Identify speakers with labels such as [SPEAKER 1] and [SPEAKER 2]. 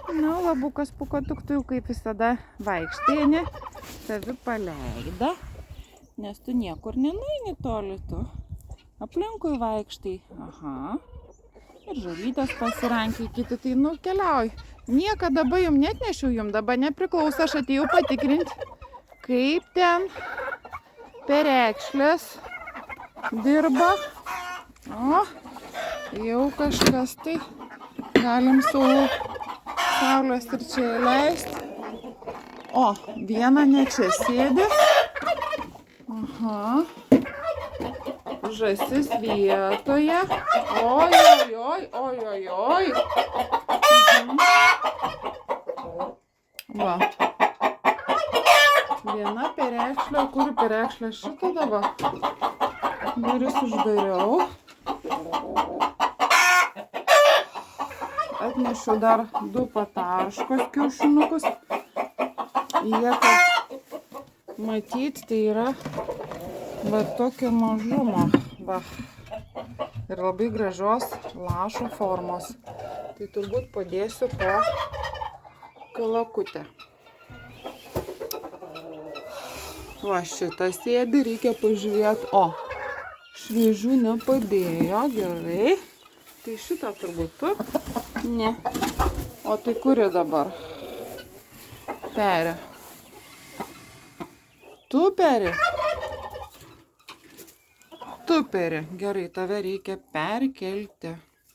[SPEAKER 1] Na, labukas pukotuk, tu jau kaip visada vaikštėni, savi paleida, nes tu niekur nenueini toli, tu aplinkui vaikštai. Aha. Ir žalytės pasirankiai kiti, tai keliauj. Niekada dabar jum net nešiau, jum dabar nepriklauso, aš atėjau patikrinti, kaip ten perekšlės dirba. O, jau kažkas tai galim saulės ir čia leisti. O, viena ne čia sėdi. Aha. Žąsis vietoje. Oi, oi, oi, oi, oi, oi. Va. Viena perekšlė, kuri perekšlė šitą dabar. Duris uždariau. Atnešiau dar 2 patarškos kiaušinukus. Jie, kad matyt, tai yra va tokio mažumo. Va. Ir labai gražios lašo formos. Tai turbūt padėsiu po kalakutę. Va šitą sėdi, reikia pažiūrėti. O, šviežių nepadėjo, gerai. Tai šitą turbūt tu? Ne. O tai kuri dabar? Peri. Tu peri? Tu peri. Gerai, tave reikia perkelti.